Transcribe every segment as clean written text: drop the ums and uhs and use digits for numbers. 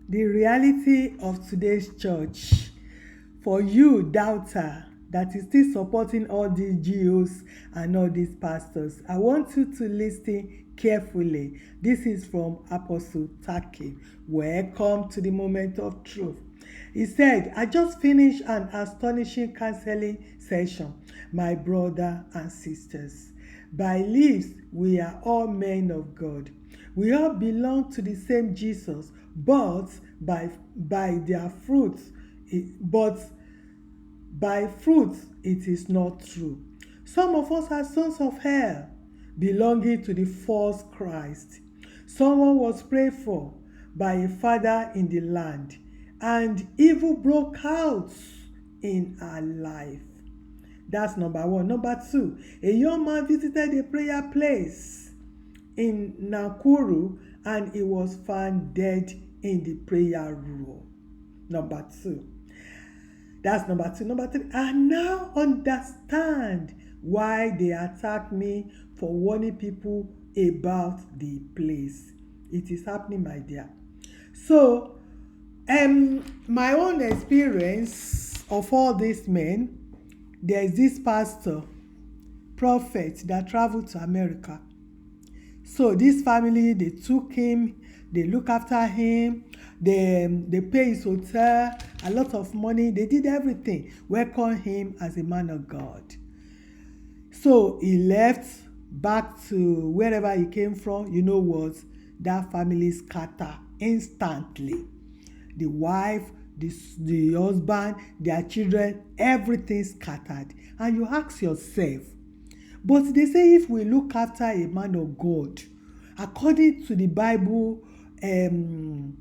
The reality of today's church. For you, doubter, that is still supporting all these GOs and all these pastors, I want you to listen carefully. This is from Apostle Taki. Welcome to the moment of truth. He said, I just finished an astonishing counseling session, my brother and sisters. By lives, we are all men of God. We all belong to the same Jesus, but by their fruits, but by fruits it is not true. Some of us are sons of hell, belonging to the false Christ. Someone was prayed for by a father in the land, and evil broke out in our life. That's number one. Number two, a young man visited a prayer place in Nakuru and he was found dead in the prayer room. Number two. That's number two. Number three, I now understand why they attack me for warning people about the place. It is happening, my dear. So, my own experience of all these men, there is this pastor, prophet that traveled to America. So this family, they took him, they look after him, they pay his hotel, a lot of money, they did everything, welcome him as a man of God. So he left back to wherever he came from. You know what? That family scattered instantly. The wife, the husband, their children, everything scattered. And you ask yourself, but they say if we look after a man of God, according to the Bible, according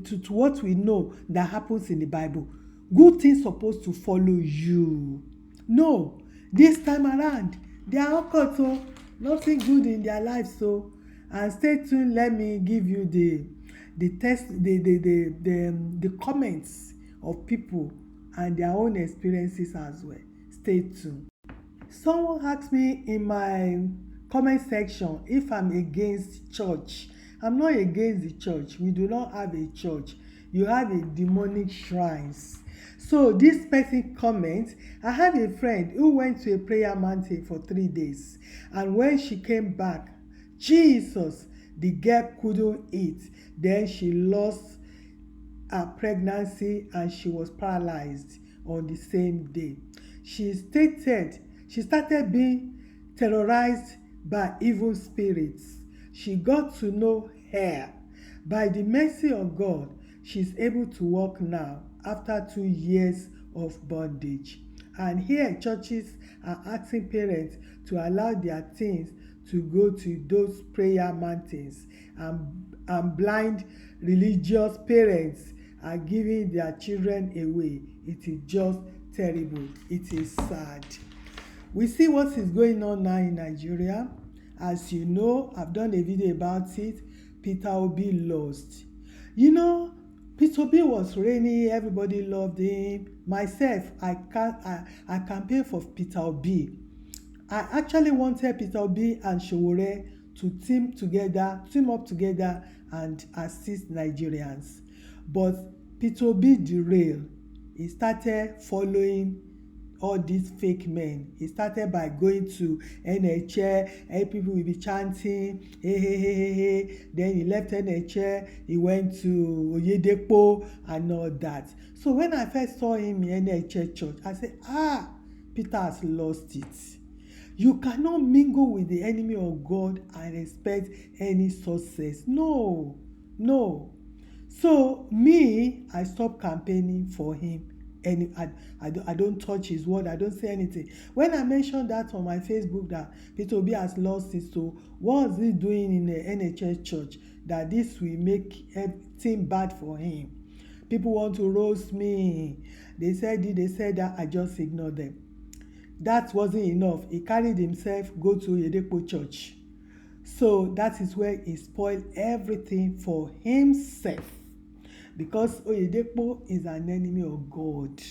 to what we know that happens in the Bible, good things supposed to follow you. No, this time around, they are all caught, so nothing good in their life. So, and stay tuned. Let me give you the comments of people and their own experiences as well. Stay tuned. Someone asked me in my comment section if I'm against church. I'm not against the church. We do not have a church. You have a demonic shrines. So this person comments, I have a friend who went to a prayer mountain for 3 days, and when she came back, Jesus, the girl couldn't eat. Then she lost her pregnancy and she was paralyzed on the same day. She started being terrorized by evil spirits. She got to know her. By the mercy of God, she's able to walk now after 2 years of bondage. And here churches are asking parents to allow their teens to go to those prayer mountains, and blind religious parents are giving their children away. It is just terrible. It is sad. We see what is going on now in Nigeria. As you know, I've done a video about it. Peter Obi lost. You know, Peter Obi was reigning. Everybody loved him. Myself, I campaigned for Peter Obi. I actually wanted Peter Obi and Sowore to team up together and assist Nigerians. But Peter Obi derailed. He started following all these fake men. He started by going to NHL, and people will be chanting, hey, hey, hey, hey, hey. Then he left NHL, he went to Oyedepo and all that. So when I first saw him in NHL church, I said, Peter has lost it. You cannot mingle with the enemy of God and expect any success. No. So me, I stopped campaigning for him. And I don't touch his word. I don't say anything. When I mentioned that on my Facebook that Peter Obi has lost it, so what is he doing in the NHS church that this will make everything bad for him? People want to roast me. They said that. I just ignored them. That wasn't enough. He carried himself, go to Yedepo church. So that is where he spoiled everything for himself. Because Oyedepo is an enemy of God.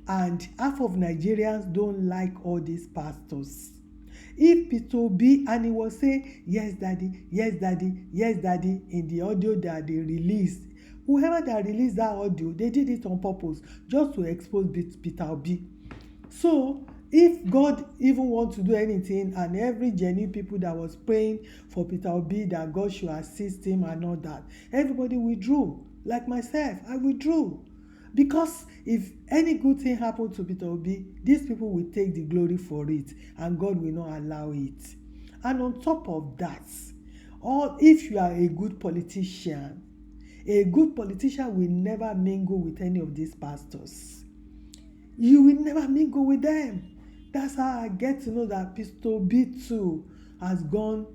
And half of Nigerians don't like all these pastors. if Peter B and he was saying yes daddy, yes daddy, yes daddy in the audio that they released, whoever that released that audio, they did it on purpose just to expose Peter B. So if God even want to do anything, and every genuine people that was praying for Peter B that God should assist him and all that, everybody withdrew. Like myself, I withdrew. Because if any good thing happened to Peter B, these people will take the glory for it, and God will not allow it. And on top of that, or if you are a good politician will never mingle with any of these pastors. You will never mingle with them. That's how I get to know that Peter B too has gone.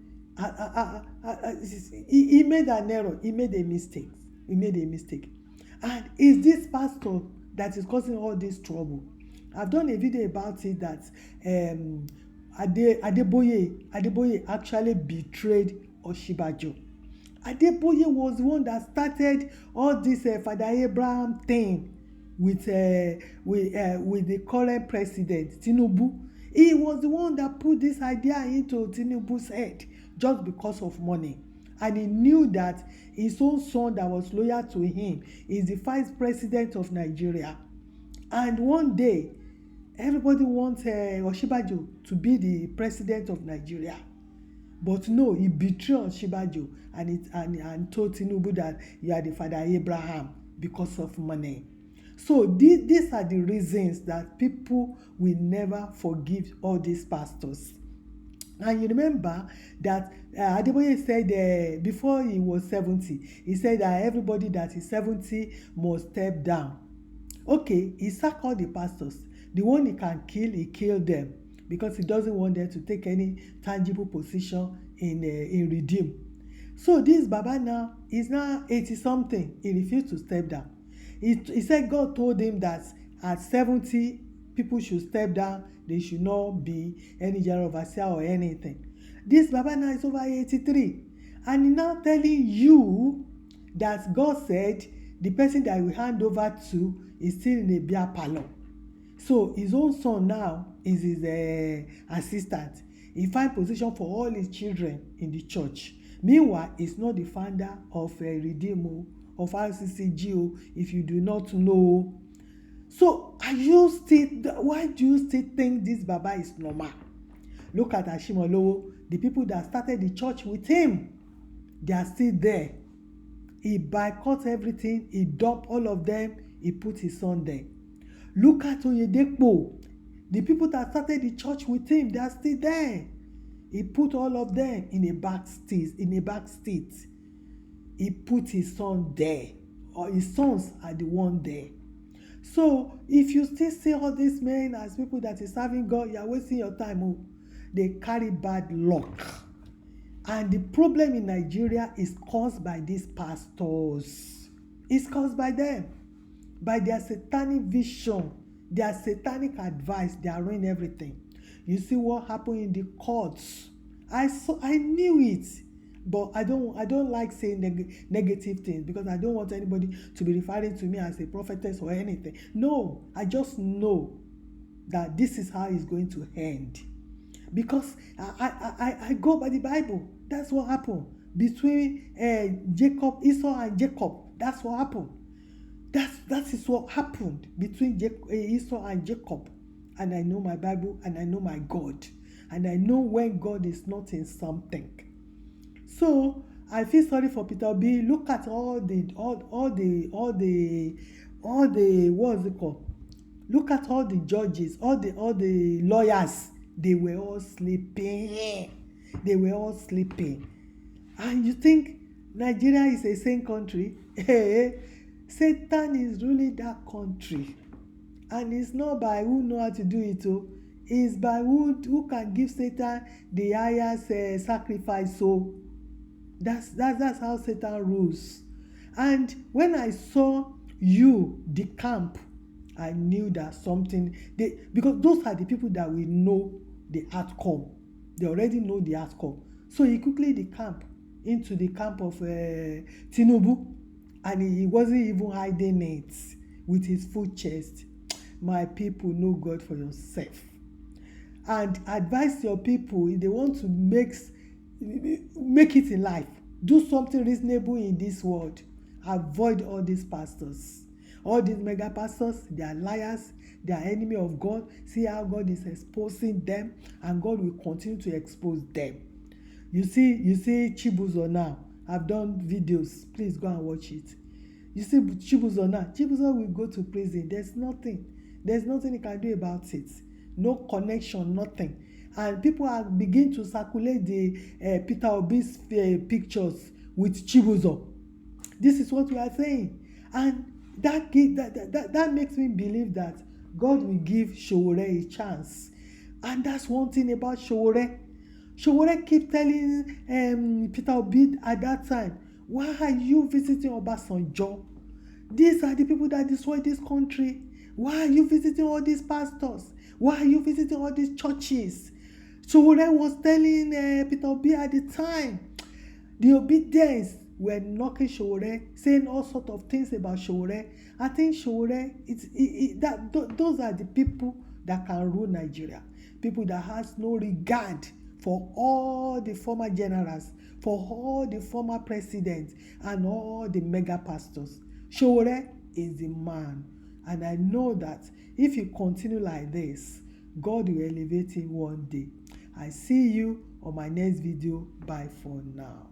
He made an error. He made a mistake. And is this pastor that is causing all this trouble? I've done a video about it that Adeboye actually betrayed Osinbajo. Adeboye was the one that started all this Father Abraham thing with the current president Tinubu. He was the one that put this idea into Tinubu's head just because of money. And he knew that his own son that was loyal to him is the vice president of Nigeria. And one day, everybody wants Osinbajo to be the president of Nigeria. But no, he betrayed Osinbajo and told Tinubu that you are the Father Abraham because of money. So these are the reasons that people will never forgive all these pastors. And you remember that Adeboye said before he was 70, he said that everybody that is 70 must step down. Okay, he sacked all the pastors. The one he can kill, he killed them because he doesn't want them to take any tangible position in Redeem. So this Baba now is now 80-something. He refused to step down. He said God told him that at 70, people should step down. They should not be any general overseer or anything. This Baba now is over 83. And he now telling you that God said the person that we hand over to is still in a beer parlor. So his own son now is his assistant. He find position for all his children in the church. Meanwhile, he's not the founder of Redeem, of RCCG, if you do not know. So why do you still think this Baba is normal? Look at Ashimolowo. The people that started the church with him, they are still there. He boycott everything. He dumped all of them. He put his son there. Look at Oyedepo. The people that started the church with him, they are still there. He put all of them in a back seat. He put his son there. Or his sons are the one there. So if you still see all these men as people that is serving God, you are wasting your time. Oh. They carry bad luck. And the problem in Nigeria is caused by these pastors. It's caused by them. By their satanic vision, their satanic advice, they are ruining everything. You see what happened in the courts. I knew it. But I don't like saying negative things because I don't want anybody to be referring to me as a prophetess or anything. No, I just know that this is how it's going to end. Because I go by the Bible. That's what happened between Esau and Jacob. That's what happened. That is what happened between Esau and Jacob. And I know my Bible and I know my God. And I know when God is not in something. So I feel sorry for Peter B. Look at all the what's it called? Look at all the judges, all the lawyers. They were all sleeping. And you think Nigeria is a sane country? Hey, Satan is ruling that country. And it's not by who know how to do it. It's by who can give Satan the highest sacrifice. So that's how Satan rules. And when I saw the camp, I knew that something, because those are the people that will know the outcome. They already know the outcome. So he quickly into the camp of Tinubu, and he wasn't even hiding it with his full chest. My people, know God for yourself. and advise your people if they want to make it in life. Do something reasonable in this world. Avoid all these pastors. All these mega pastors, they are liars, they are enemy of God. See how God is exposing them, and God will continue to expose them. You see Chibuzo now. I've done videos. Please go and watch it. You see Chibuzo now. Chibuzo will go to prison. There's nothing he can do about it. No connection, nothing. And people are beginning to circulate the Peter Obi's pictures with Chibuzo. This is what we are saying. And that makes me believe that God will give Sowore a chance. And that's one thing about Sowore. Sowore keep telling Peter Obi at that time, why are you visiting Obasanjo? These are the people that destroy this country. Why are you visiting all these pastors? Why are you visiting all these churches? Sowore was telling Peter Obi at the time. The obedience were knocking Sowore, saying all sorts of things about Sowore. I think Sowore, those are the people that can rule Nigeria. People that has no regard for all the former generals, for all the former presidents, and all the mega pastors. Sowore is the man. And I know that if you continue like this, God will elevate him one day. I see you on my next video. Bye for now.